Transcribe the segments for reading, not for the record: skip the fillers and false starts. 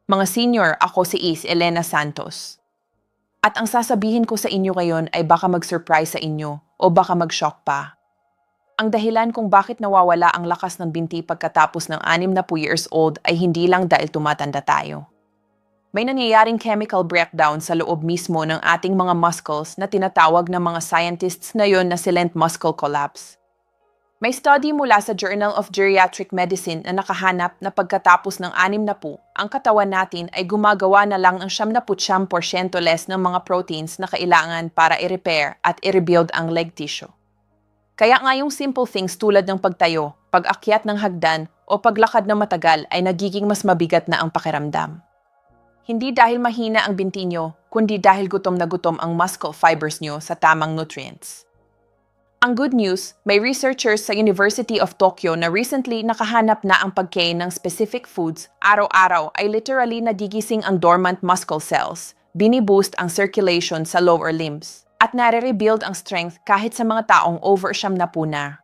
Mga senior, ako si Is Elena Santos. At ang sasabihin ko sa inyo ngayon ay baka mag-surprise sa inyo o baka mag-shock pa. Ang dahilan kung bakit nawawala ang lakas ng binti pagkatapos ng 60 years old ay hindi lang dahil tumatanda tayo. May nangyayaring chemical breakdown sa loob mismo ng ating mga muscles na tinatawag ng mga scientists na yon na silent muscle collapse. May study mula sa Journal of Geriatric Medicine na nakahanap na pagkatapos ng 60, ang katawan natin ay gumagawa na lang ng 79% less ng mga proteins na kailangan para i-repair at i-rebuild ang leg tissue. Kaya nga yung simple things tulad ng pagtayo, pag-akyat ng hagdan o paglakad ng matagal ay nagiging mas mabigat na ang pakiramdam. Hindi dahil mahina ang binti nyo, kundi dahil gutom na gutom ang muscle fibers nyo sa tamang nutrients. Ang good news, may researchers sa University of Tokyo na recently nakahanap na ang pagkain ng specific foods araw-araw ay literally nagigising ang dormant muscle cells, biniboost ang circulation sa lower limbs, at nare-rebuild ang strength kahit sa mga taong over 70 na.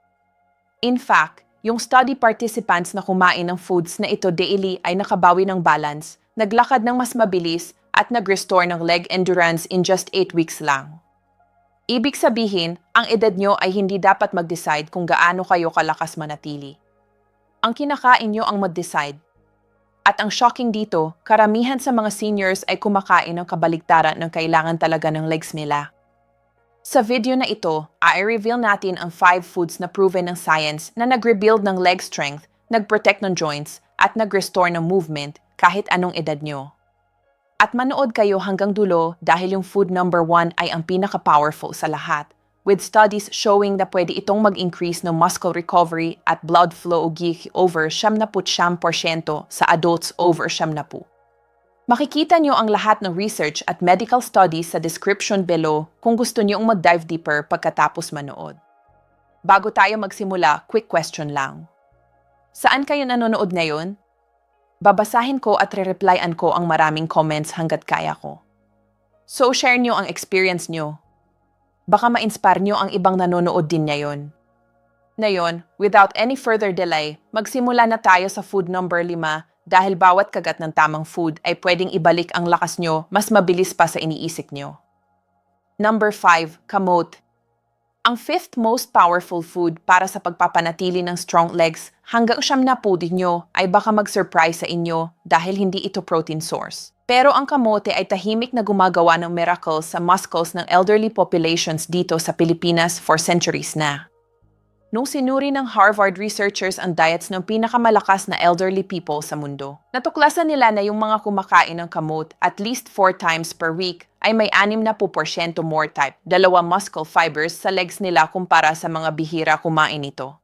In fact, yung study participants na kumain ng foods na ito daily ay nakabawi ng balance, naglakad ng mas mabilis at nag-restore ng leg endurance in just 8 weeks lang. Ibig sabihin, ang edad nyo ay hindi dapat mag-decide kung gaano kayo kalakas manatili. Ang kinakain nyo ang mag-decide. At ang shocking dito, karamihan sa mga seniors ay kumakain ng kabaligtaran ng kailangan talaga ng legs nila. Sa video na ito, i-reveal natin ang 5 foods na proven ng science na nag-rebuild ng leg strength, nag-protect ng joints, at nag-restore ng movement kahit anong edad nyo. At manood kayo hanggang dulo dahil yung food number 1 ay ang pinaka-powerful sa lahat, with studies showing na pwede itong mag-increase ng muscle recovery at blood flow over 70% sa adults over 70. Makikita nyo ang lahat ng research at medical studies sa description below kung gusto nyo mag-dive deeper pagkatapos manood. Bago tayo magsimula, quick question lang. Saan kayo nanonood ngayon? Babasahin ko at re-replyan ko ang maraming comments hanggat kaya ko. So share nyo ang experience nyo. Baka ma-inspire nyo ang ibang nanonood din ngayon. Ngayon, without any further delay, magsimula na tayo sa food number 5 dahil bawat kagat ng tamang food ay pwedeng ibalik ang lakas nyo mas mabilis pa sa iniisip nyo. Number 5, kamote. Ang 5th most powerful food para sa pagpapanatili ng strong legs hanggang 70 nyo ay baka mag-surprise sa inyo dahil hindi ito protein source. Pero ang kamote ay tahimik na gumagawa ng miracles sa muscles ng elderly populations dito sa Pilipinas for centuries na. Nung sinuri ng Harvard researchers ang diets ng pinakamalakas na elderly people sa mundo, natuklasan nila na yung mga kumakain ng kamote at least 4 times per week ay may 60% more type, 2 muscle fibers sa legs nila kumpara sa mga bihira kumain nito.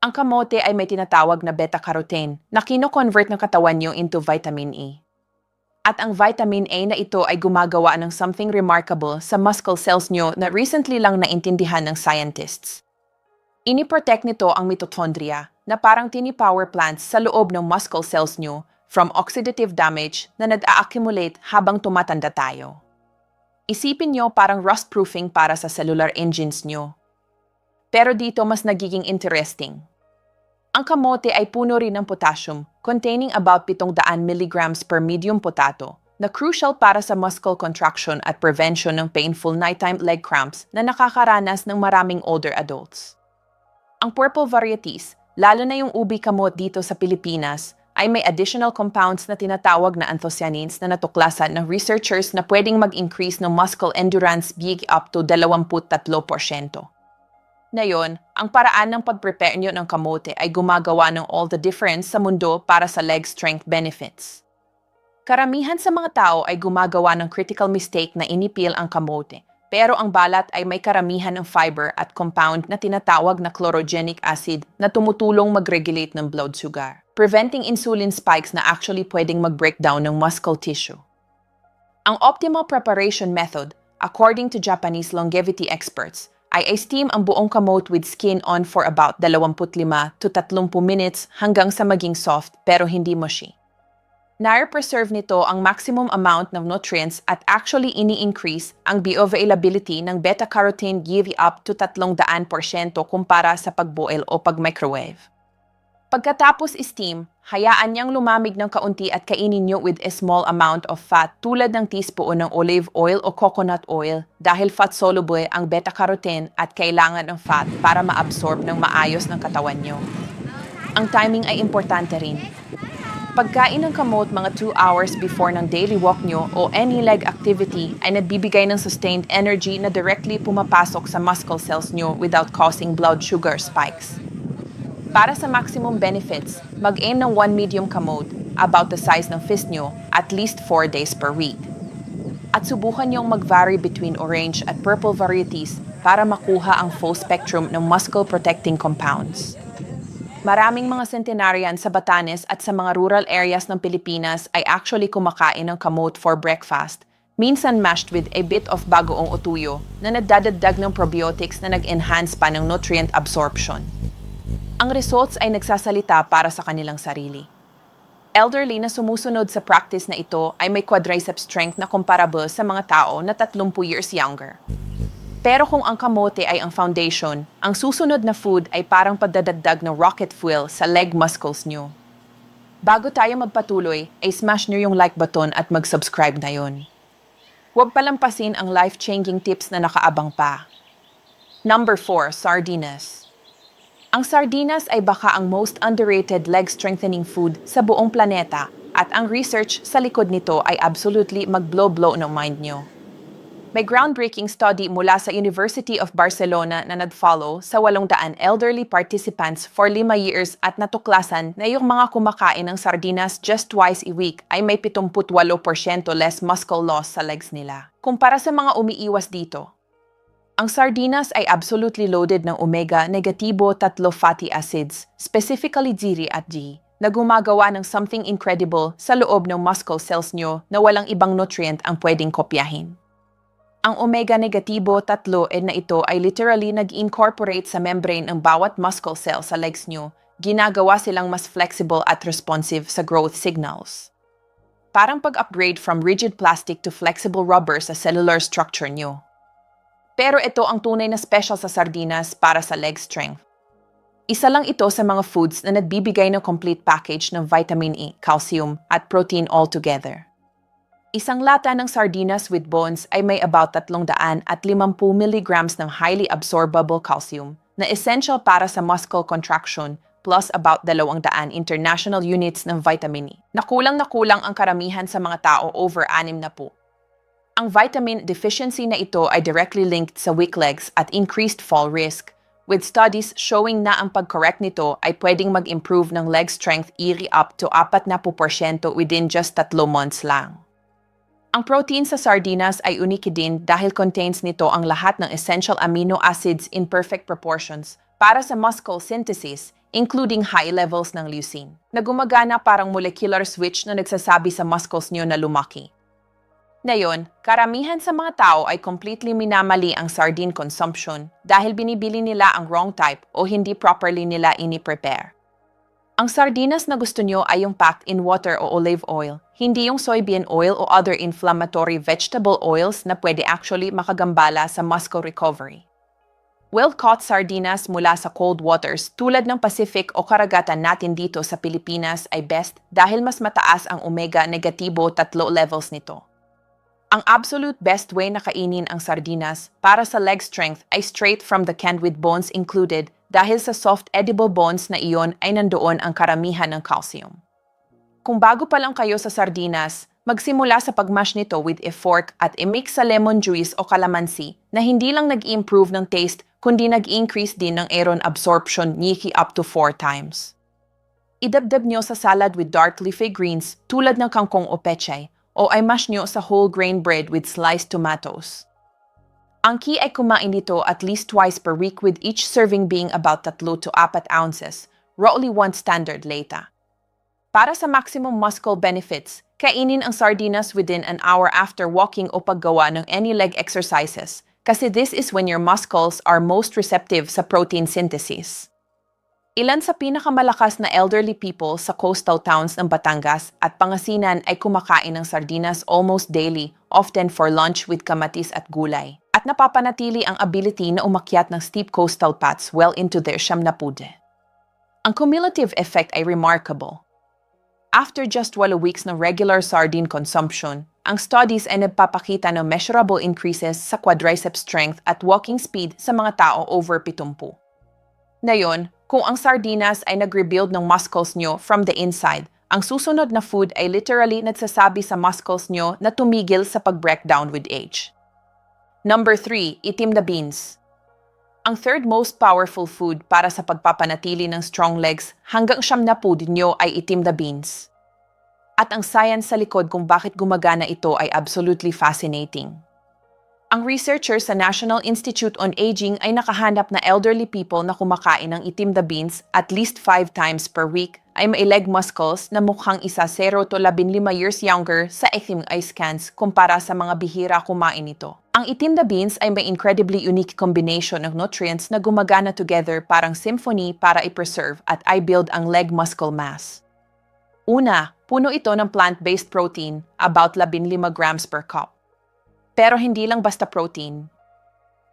Ang kamote ay may tinatawag na beta-carotene na kino-convert ng katawan nyo into vitamin E. At ang vitamin A na ito ay gumagawa ng something remarkable sa muscle cells nyo na recently lang naintindihan ng scientists. Ini-protect nito ang mitochondria na parang tini-power plants sa loob ng muscle cells nyo from oxidative damage na nag-a-accumulate habang tumatanda tayo. Isipin nyo parang rust-proofing para sa cellular engines nyo. Pero dito mas nagiging interesting. Ang kamote ay puno rin ng potassium, containing about 700 mg per medium potato, na crucial para sa muscle contraction at prevention ng painful nighttime leg cramps na nakakaranas ng maraming older adults. Ang purple varieties, lalo na yung ubi kamot dito sa Pilipinas, ay may additional compounds na tinatawag na anthocyanins na natuklasan ng researchers na pwedeng mag-increase ng muscle endurance big up to 23%. Ngayon, ang paraan ng pag-prepare nyo ng kamote ay gumagawa ng all the difference sa mundo para sa leg strength benefits. Karamihan sa mga tao ay gumagawa ng critical mistake na inipil ang kamote, pero ang balat ay may karamihan ng fiber at compound na tinatawag na chlorogenic acid na tumutulong mag-regulate ng blood sugar, preventing insulin spikes na actually pwedeng mag-breakdown ng muscle tissue. Ang optimal preparation method, according to Japanese longevity experts, ay i-steam ang buong kamote with skin on for about 25 to 30 minutes hanggang sa maging soft pero hindi mushy. Nare-preserve nito ang maximum amount ng nutrients at actually ini-increase ang bioavailability ng beta-carotene give up to 300% kumpara sa pag-boil o pag-microwave. Pagkatapos steam, hayaan niyang lumamig ng kaunti at kainin niyo with a small amount of fat tulad ng teaspoon ng olive oil o coconut oil dahil fat-soluble ang beta-carotene at kailangan ng fat para ma-absorb ng maayos ng katawan niyo. Ang timing ay importante rin. Pagkain ng kamot mga 2 hours before ng daily walk nyo o any leg activity ay nagbibigay ng sustained energy na directly pumapasok sa muscle cells nyo without causing blood sugar spikes. Para sa maximum benefits, mag-aim ng 1 medium kamot, about the size ng fist nyo, at least 4 days per week. At subukan nyong mag-vary between orange at purple varieties para makuha ang full spectrum ng muscle-protecting compounds. Maraming mga centenarian sa Batanes at sa mga rural areas ng Pilipinas ay actually kumakain ng kamot for breakfast, minsan mashed with a bit of bagoong utuyo na nagdadagdag ng probiotics na nag-enhance pa ng nutrient absorption. Ang results ay nagsasalita para sa kanilang sarili. Elderly na sumusunod sa practice na ito ay may quadriceps strength na comparable sa mga tao na 30 years younger. Pero kung ang kamote ay ang foundation, ang susunod na food ay parang padadagdag ng rocket fuel sa leg muscles nyo. Bago tayo magpatuloy, ay smash nyo yung like button at mag-subscribe na yon. Huwag palampasin ang life-changing tips na nakaabang pa. Number 4, sardinas. Ang sardinas ay baka ang most underrated leg-strengthening food sa buong planeta at ang research sa likod nito ay absolutely mag-blow ng mind nyo. May groundbreaking study mula sa University of Barcelona na nag-follow sa 800 elderly participants for 5 years at natuklasan na yung mga kumakain ng sardinas just twice a week ay may 78% less muscle loss sa legs nila kumpara sa mga umiiwas dito. Ang sardinas ay absolutely loaded ng omega-negatibo 3 fatty acids, specifically ziri at G, na gumagawa ng something incredible sa loob ng muscle cells nyo na walang ibang nutrient ang pwedeng kopyahin. Ang omega-negatibo 3 na ito ay literally nag-incorporate sa membrane ng bawat muscle cell sa legs nyo, ginagawa silang mas flexible at responsive sa growth signals. Parang pag-upgrade from rigid plastic to flexible rubber sa cellular structure nyo. Pero ito ang tunay na special sa sardinas para sa leg strength. Isa lang ito sa mga foods na nagbibigay ng complete package ng vitamin E, calcium, at protein all together. Isang lata ng sardinas with bones ay may about 350 mg ng highly absorbable calcium na essential para sa muscle contraction plus about 200 international units ng vitamin E. Nakulang ang karamihan sa mga tao over 60. Ang vitamin deficiency na ito ay directly linked sa weak legs at increased fall risk, with studies showing na ang pag-correct nito ay pwedeng mag-improve ng leg strength up to 40% within just 3 months lang. Ang protein sa sardinas ay unique din dahil contains nito ang lahat ng essential amino acids in perfect proportions para sa muscle synthesis, including high levels ng leucine, na gumagana parang molecular switch na nagsasabi sa muscles nyo na lumaki. Ngayon, karamihan sa mga tao ay completely minamali ang sardine consumption dahil binibili nila ang wrong type o hindi properly nila ini-prepare. Ang sardinas na gusto nyo ay yung packed in water o olive oil, hindi yung soybean oil o other inflammatory vegetable oils na pwede actually makagambala sa muscle recovery. Well-caught sardinas mula sa cold waters tulad ng Pacific o karagatan natin dito sa Pilipinas ay best dahil mas mataas ang omega-negatibo 3 levels nito. Ang absolute best way na kainin ang sardinas para sa leg strength ay straight from the can with bones included dahil sa soft edible bones na iyon ay nandoon ang karamihan ng calcium. Kung bago pa lang kayo sa sardinas, magsimula sa pagmash nito with a fork at i-mix sa lemon juice o calamansi na hindi lang nag-improve ng taste kundi nag-increase din ng iron absorption up to 4 times. Idabdab nyo sa salad with dark leafy greens tulad ng kangkong o pechay o ay mash nyo sa whole grain bread with sliced tomatoes. Ang key ay kumain nito at least twice per week with each serving being about 3 to 4 ounces, roughly 1 standard lata. Para sa maximum muscle benefits, kainin ang sardinas within an hour after walking o paggawa ng any leg exercises kasi this is when your muscles are most receptive sa protein synthesis. Ilan sa pinakamalakas na elderly people sa coastal towns ng Batangas at Pangasinan ay kumakain ng sardinas almost daily, often for lunch with kamatis at gulay, at napapanatili ang ability na umakyat ng steep coastal paths well into their 70. Ang cumulative effect ay remarkable. After just 12 weeks ng regular sardine consumption, ang studies ay nagpapakita ng measurable increases sa quadriceps strength at walking speed sa mga tao over 70. Ngayon, kung ang sardinas ay nag-rebuild ng muscles nyo from the inside, ang susunod na food ay literally nagsasabi sa muscles nyo na tumigil sa pag-breakdown with age. Number 3, itim na beans. Ang third most powerful food para sa pagpapanatili ng strong legs hanggang 70 nyo ay itim na beans. At ang science sa likod kung bakit gumagana ito ay absolutely fascinating. Ang researchers sa National Institute on Aging ay nakahanap na elderly people na kumakain ng itim na beans at least 5 times per week ay may leg muscles na mukhang isa 0 to 15 years younger sa eye scans kumpara sa mga bihira kumain nito. Ang itim na beans ay may incredibly unique combination ng nutrients na gumagana together parang symphony para i-preserve at i-build ang leg muscle mass. Una, puno ito ng plant-based protein, about 15 grams per cup. Pero hindi lang basta protein.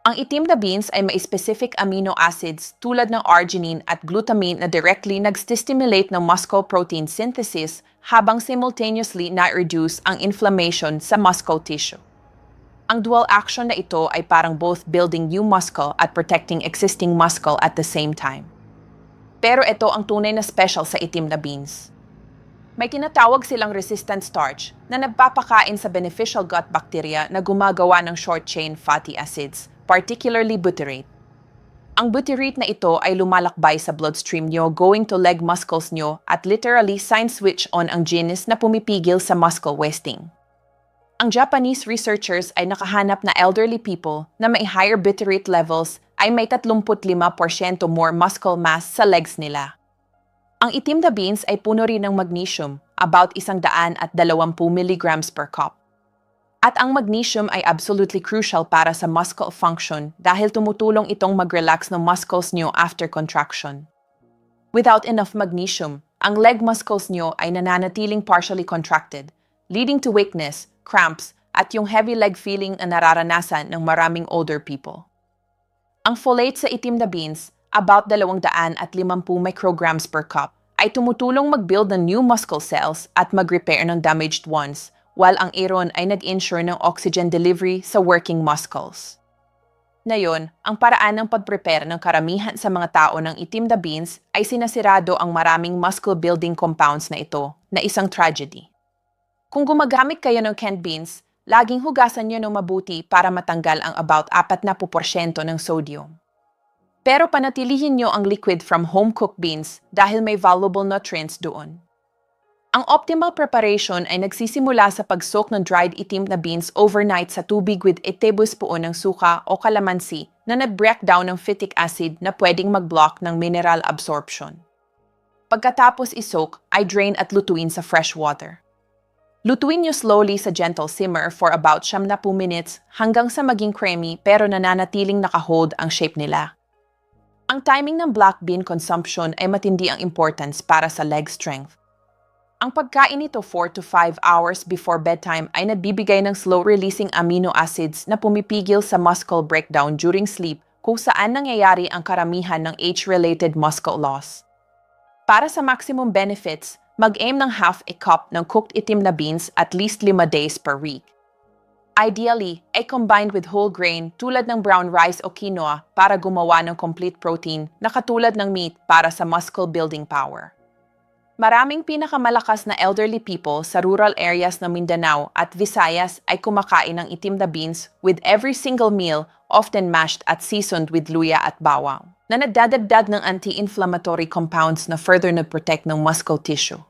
Ang itim na beans ay may specific amino acids tulad ng arginine at glutamine na directly nag-stimulate ng muscle protein synthesis habang simultaneously na-reduce ang inflammation sa muscle tissue. Ang dual action na ito ay parang both building new muscle at protecting existing muscle at the same time. Pero ito ang tunay na special sa itim na beans. May tinatawag silang resistant starch na nagpapakain sa beneficial gut bacteria na gumagawa ng short-chain fatty acids, particularly butyrate. Ang butyrate na ito ay lumalakbay sa bloodstream nyo going to leg muscles nyo at literally sign switch on ang genes na pumipigil sa muscle wasting. Ang Japanese researchers ay nakahanap na elderly people na may higher butyrate levels ay may 35% more muscle mass sa legs nila. Ang itim na beans ay puno rin ng magnesium, about 120 mg per cup. At ang magnesium ay absolutely crucial para sa muscle function dahil tumutulong itong mag-relax ng muscles nyo after contraction. Without enough magnesium, ang leg muscles nyo ay nananatiling partially contracted, leading to weakness, cramps, at yung heavy leg feeling na nararanasan ng maraming older people. Ang folate sa itim na beans, about 250 micrograms per cup, ay tumutulong mag-build ng new muscle cells at mag-repair ng damaged ones, while ang iron ay nag-ensure ng oxygen delivery sa working muscles. Ngayon, ang paraan ng pag-prepare ng karamihan sa mga tao ng itim na beans ay sinasirado ang maraming muscle-building compounds na ito, na isang tragedy. Kung gumagamit kayo ng canned beans, laging hugasan nyo ng mabuti para matanggal ang about 40% ng sodium. Pero panatilihin nyo ang liquid from home-cooked beans dahil may valuable nutrients doon. Ang optimal preparation ay nagsisimula sa pag-soak ng dried itim na beans overnight sa tubig with 8 tablespoon ng suka o kalamansi na nag-breakdown ng phytic acid na pwedeng mag-block ng mineral absorption. Pagkatapos isoak, ay drain at lutuin sa fresh water. Lutuin nyo slowly sa gentle simmer for about 70 minutes hanggang sa maging creamy pero nananatiling nakahold ang shape nila. Ang timing ng black bean consumption ay matindi ang importance para sa leg strength. Ang pagkain nito 4 to 5 hours before bedtime ay nagbibigay ng slow-releasing amino acids na pumipigil sa muscle breakdown during sleep kung saan nangyayari ang karamihan ng age-related muscle loss. Para sa maximum benefits, mag-aim ng half a cup ng cooked itim na beans at least 5 days per week. Ideally, ay combined with whole grain tulad ng brown rice o quinoa para gumawa ng complete protein na katulad ng meat para sa muscle building power. Maraming pinakamalakas na elderly people sa rural areas ng Mindanao at Visayas ay kumakain ng itim na beans with every single meal, often mashed at seasoned with luya at bawang, na nagdadagdag ng anti-inflammatory compounds na further nag-protect ng muscle tissue.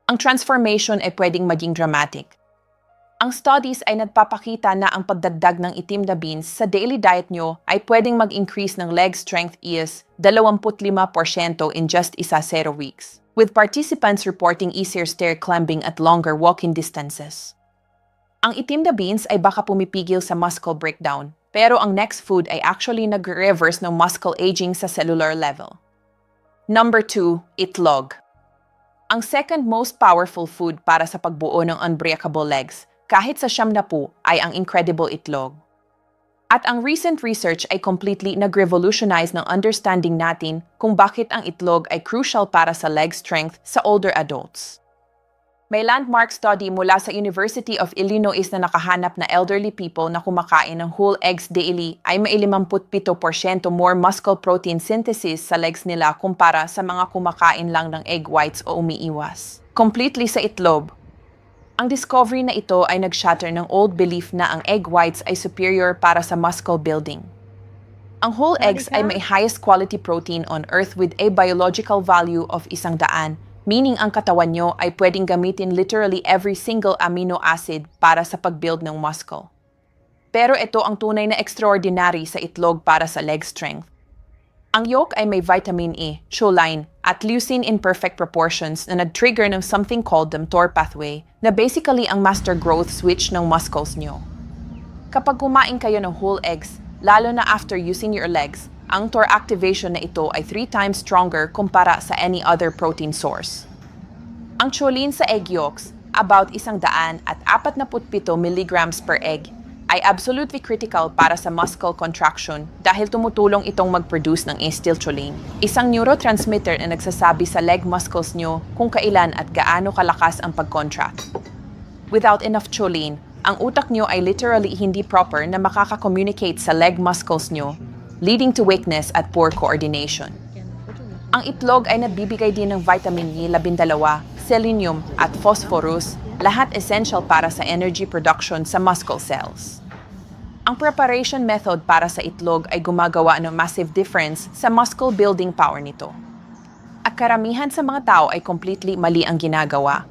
Ang transformation ay pwedeng maging dramatic. Ang studies ay nagpapakita na ang pagdagdag ng itim na beans sa daily diet nyo ay pwedeng mag-increase ng leg strength is 25% in just 0 weeks, with participants reporting easier stair climbing at longer walking distances. Ang itim na beans ay baka pumipigil sa muscle breakdown, pero ang next food ay actually nag-reverse ng muscle aging sa cellular level. Number 2, itlog. Ang second most powerful food para sa pagbuo ng unbreakable legs, kahit sa 70, ay ang incredible itlog. At ang recent research ay completely nag-revolutionize ng understanding natin kung bakit ang itlog ay crucial para sa leg strength sa older adults. May landmark study mula sa University of Illinois na nakahanap na elderly people na kumakain ng whole eggs daily ay may 57% more muscle protein synthesis sa legs nila kumpara sa mga kumakain lang ng egg whites o umiiwas completely sa itlog. Ang discovery na ito ay nag-shatter ng old belief na ang egg whites ay superior para sa muscle building. Ang whole eggs ay may highest quality protein on earth with a biological value of 100, meaning ang katawan nyo ay pwedeng gamitin literally every single amino acid para sa pag-build ng muscle. Pero ito ang tunay na extraordinary sa itlog para sa leg strength. Ang yolk ay may vitamin E, choline, at leucine in perfect proportions na nag-trigger ng something called the mTOR pathway na basically ang master growth switch ng muscles nyo. Kapag kumain kayo ng whole eggs, lalo na after using your legs, ang mTOR activation na ito ay 3 times stronger kumpara sa any other protein source. Ang choline sa egg yolks, about 147 mg per egg, ay absolutely critical para sa muscle contraction dahil tumutulong itong mag-produce ng acetylcholine, isang neurotransmitter na nagsasabi sa leg muscles nyo kung kailan at gaano kalakas ang pag-contract. Without enough choline, ang utak nyo ay literally hindi proper na makaka-communicate sa leg muscles nyo, leading to weakness at poor coordination. Ang itlog ay nagbibigay din ng vitamin E12, selenium at phosphorus, lahat essential para sa energy production sa muscle cells. Ang preparation method para sa itlog ay gumagawa ng massive difference sa muscle building power nito. At karamihan sa mga tao ay completely mali ang ginagawa.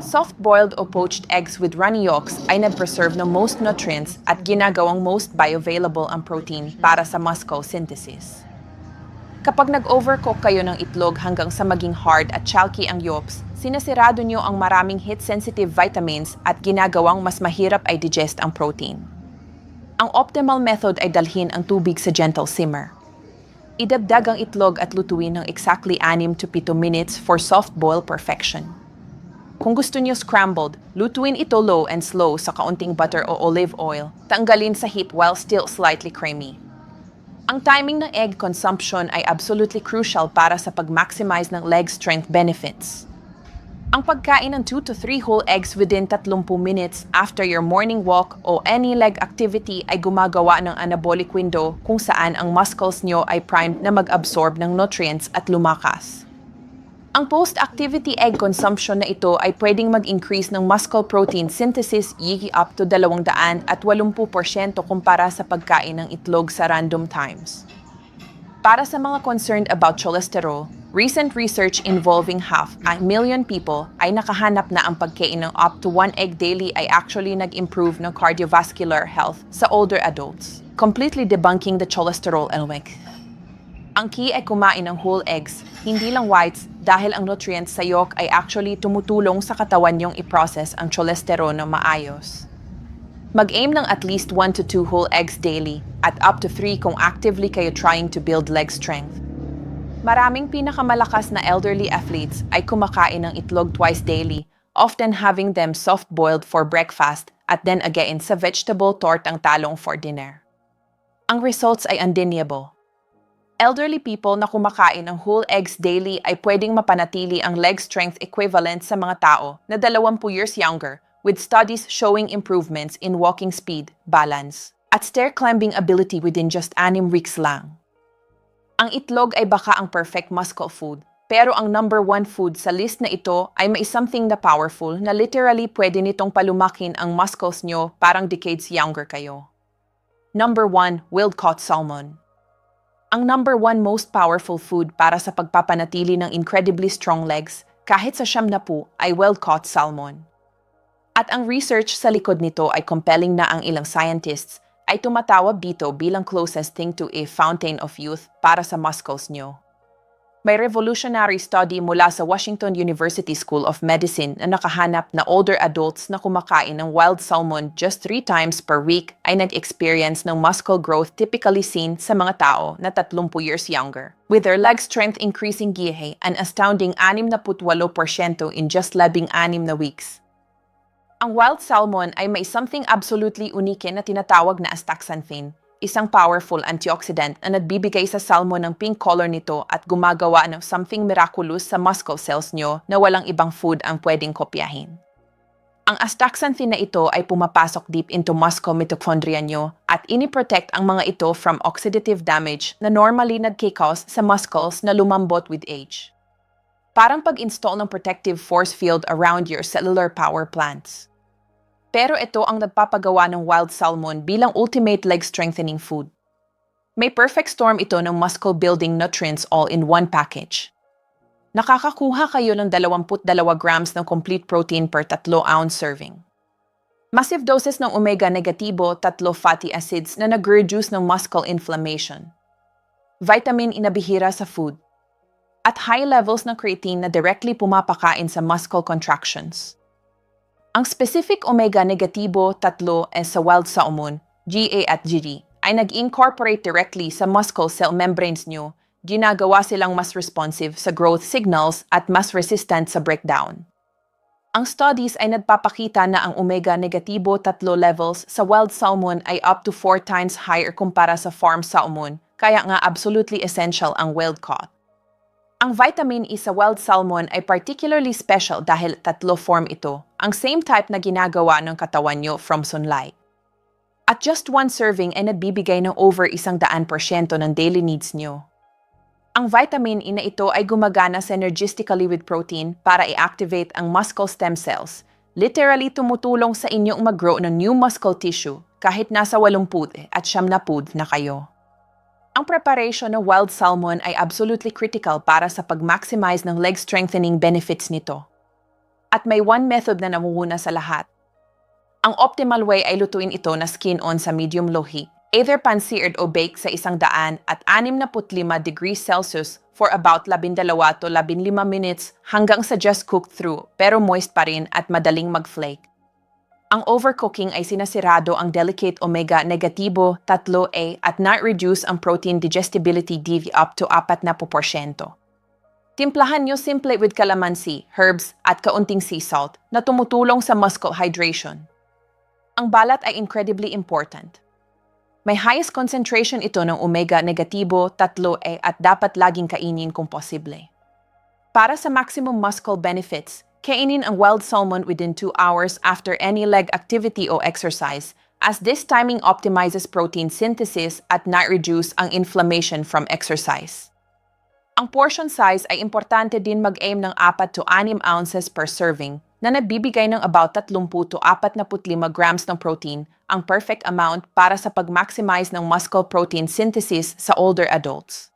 Soft-boiled o poached eggs with runny yolks ay nag-preserve ng most nutrients at ginagawang most bioavailable ang protein para sa muscle synthesis. Kapag nag-overcook kayo ng itlog hanggang sa maging hard at chalky ang yolks, sinasirado nyo ang maraming heat-sensitive vitamins at ginagawang mas mahirap ay digest ang protein. Ang optimal method ay dalhin ang tubig sa gentle simmer. Idagdag ang itlog at lutuin ng exactly 6 to 7 minutes for soft boil perfection. Kung gusto nyo scrambled, lutuin ito low and slow sa kaunting butter o olive oil, tanggalin sa heat while still slightly creamy. Ang timing ng egg consumption ay absolutely crucial para sa pag-maximize ng leg strength benefits. Ang pagkain ng 2 to 3 whole eggs within 30 minutes after your morning walk o any leg activity ay gumagawa ng anabolic window kung saan ang muscles nyo ay primed na mag-absorb ng nutrients at lumakas. Ang post-activity egg consumption na ito ay pwedeng mag-increase ng muscle protein synthesis up to 280% kumpara sa pagkain ng itlog sa random times. Para sa mga concerned about cholesterol, recent research involving 500,000 people ay nakahanap na ang pagkain ng up to 1 egg daily ay actually nag-improve ng cardiovascular health sa older adults, completely debunking the cholesterol myth. Ang key ay kumain ng whole eggs, hindi lang whites, dahil ang nutrients sa yolk ay actually tumutulong sa katawan niyong i-process ang cholesterol na maayos. Mag-aim ng at least 1 to 2 whole eggs daily at up to 3 kung actively kayo trying to build leg strength. Maraming pinakamalakas na elderly athletes ay kumakain ng itlog twice daily, often having them soft-boiled for breakfast at then again sa vegetable tortang talong for dinner. Ang results ay undeniable. Elderly people na kumakain ng whole eggs daily ay pwedeng mapanatili ang leg strength equivalent sa mga tao na 20 years younger, with studies showing improvements in walking speed, balance, at stair-climbing ability within just 6 weeks lang. Ang itlog ay baka ang perfect muscle food, pero ang number 1 food sa list na ito ay may something na powerful na literally pwede nitong palumakin ang muscles nyo parang decades younger kayo. Number 1, wild-caught salmon. Ang number 1 most powerful food para sa pagpapanatili ng incredibly strong legs, kahit sa 70, ay wild-caught salmon. At ang research sa likod nito ay compelling na ang ilang scientists ay tumatawag dito bilang closest thing to a fountain of youth para sa muscles nyo. May revolutionary study mula sa Washington University School of Medicine na nakahanap na older adults na kumakain ng wild salmon just 3 times per week ay nag-experience ng muscle growth typically seen sa mga tao na 30 years younger, with their leg strength increasing an astounding 68% in just 16 na weeks. Ang wild salmon ay may something absolutely unique na tinatawag na astaxanthin, isang powerful antioxidant na nagbibigay sa salmon ng pink color nito at gumagawa ng something miraculous sa muscle cells nyo na walang ibang food ang pwedeng kopyahin. Ang astaxanthin na ito ay pumapasok deep into muscle mitochondria nyo at iniprotect ang mga ito from oxidative damage na normally nagkikos sa muscles na lumambot with age. Parang pag-install ng protective force field around your cellular power plants. Pero ito ang nagpapagawa ng wild salmon bilang ultimate leg strengthening food. May perfect storm ito ng muscle-building nutrients all in one package. Nakakakuha kayo ng 22 grams ng complete protein per 3-ounce serving. Massive doses ng omega-negatibo 3 fatty acids na nag-reduce ng muscle inflammation. Vitamin inabihira sa food. At high levels ng creatine na directly pumapakain sa muscle contractions. Ang specific omega-negatibo 3 sa wild salmon, GA at GD, ay nag-incorporate directly sa muscle cell membranes nyo, ginagawa silang mas responsive sa growth signals at mas resistant sa breakdown. Ang studies ay nagpapakita na ang omega-negatibo 3 levels sa wild salmon ay up to 4 times higher kumpara sa farm salmon, kaya nga absolutely essential ang wild caught. Ang vitamin E sa wild salmon ay particularly special dahil 3 form ito, ang same type na ginagawa ng katawan nyo from sunlight. At just 1 serving ay nagbibigay ng over 100% ng daily needs nyo. Ang vitamin E na ito ay gumagana synergistically with protein para i-activate ang muscle stem cells, literally tumutulong sa inyong mag-grow ng new muscle tissue kahit nasa 80 at 90 na kayo. Ang preparation ng wild salmon ay absolutely critical para sa pag-maximize ng leg strengthening benefits nito. At may one method na namumuna sa lahat. Ang optimal way ay lutuin ito na skin-on sa medium-low heat, either pan-seared o baked sa 165 degrees Celsius for about 12 to 15 minutes hanggang sa just cooked through pero moist pa rin at madaling mag-flake. Ang overcooking ay sinasirado ang delicate omega-negatibo 3A at na-reduce ang protein digestibility DV up to 40%. Timplahan nyo simple with calamansi, herbs at kaunting sea salt na tumutulong sa muscle hydration. Ang balat ay incredibly important. May highest concentration ito ng omega-negatibo 3A at dapat laging kainin kung posible. Para sa maximum muscle benefits, kainin ang wild salmon within 2 hours after any leg activity o exercise, as this timing optimizes protein synthesis at na-reduce ang inflammation from exercise. Ang portion size ay importante din mag-aim ng 4 to 6 ounces per serving na nagbibigay ng about 30 to 45 grams ng protein, ang perfect amount para sa pag-maximize ng muscle protein synthesis sa older adults.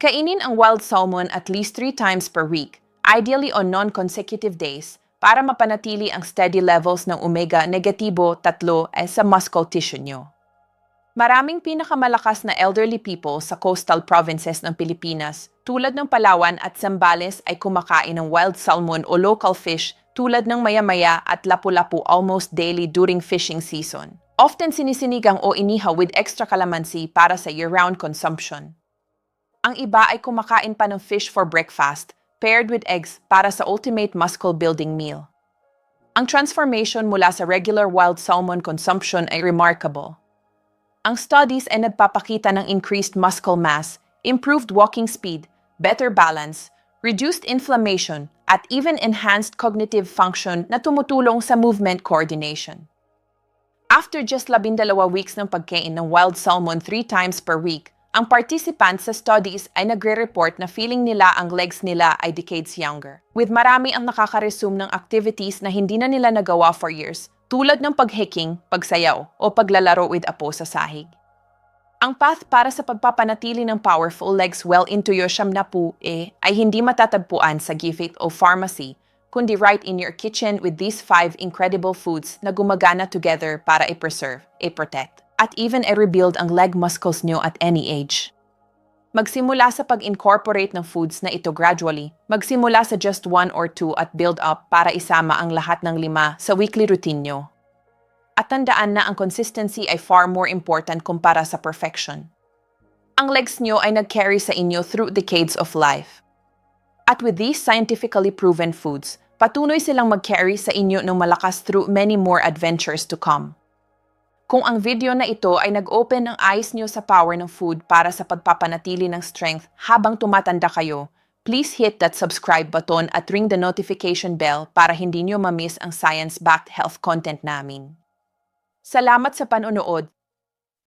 Kainin ang wild salmon at least 3 times per week, ideally on non-consecutive days, para mapanatili ang steady levels ng omega-negatibo 3 sa muscle tissue nyo. Maraming pinakamalakas na elderly people sa coastal provinces ng Pilipinas, tulad ng Palawan at Zambales ay kumakain ng wild salmon o local fish tulad ng maya-maya at lapu-lapu almost daily during fishing season. Often sinisinigang o inihaw with extra calamansi para sa year-round consumption. Ang iba ay kumakain pa ng fish for breakfast, paired with eggs para sa ultimate muscle-building meal. Ang transformation mula sa regular wild salmon consumption ay remarkable. Ang studies ay nagpapakita ng increased muscle mass, improved walking speed, better balance, reduced inflammation, at even enhanced cognitive function na tumutulong sa movement coordination. After just 12 weeks ng pagkain ng wild salmon 3 times per week, ang participants sa studies ay nagre-report na feeling nila ang legs nila ay decades younger. With marami ang nakaka-resume ng activities na hindi na nila nagawa for years, tulad ng pag-hiking, pagsayaw, o paglalaro with apo sa sahig. Ang path para sa pagpapanatili ng powerful legs well into your 70 ay hindi matatagpuan sa Gifit o pharmacy, kundi right in your kitchen with these 5 incredible foods na gumagana together para i-preserve, i-protect, at even i-rebuild ang leg muscles nyo at any age. Magsimula sa pag-incorporate ng foods na ito gradually, magsimula sa just 1 or 2 at build up para isama ang lahat ng 5 sa weekly routine nyo. At tandaan na ang consistency ay far more important kumpara sa perfection. Ang legs nyo ay nag-carry sa inyo through decades of life. At with these scientifically proven foods, Patuloy silang mag-carry sa inyo ng malakas through many more adventures to come. Kung ang video na ito ay nag-open ng eyes nyo sa power ng food para sa pagpapanatili ng strength habang tumatanda kayo, please hit that subscribe button at ring the notification bell para hindi nyo ma-miss ang science-backed health content namin. Salamat sa panonood.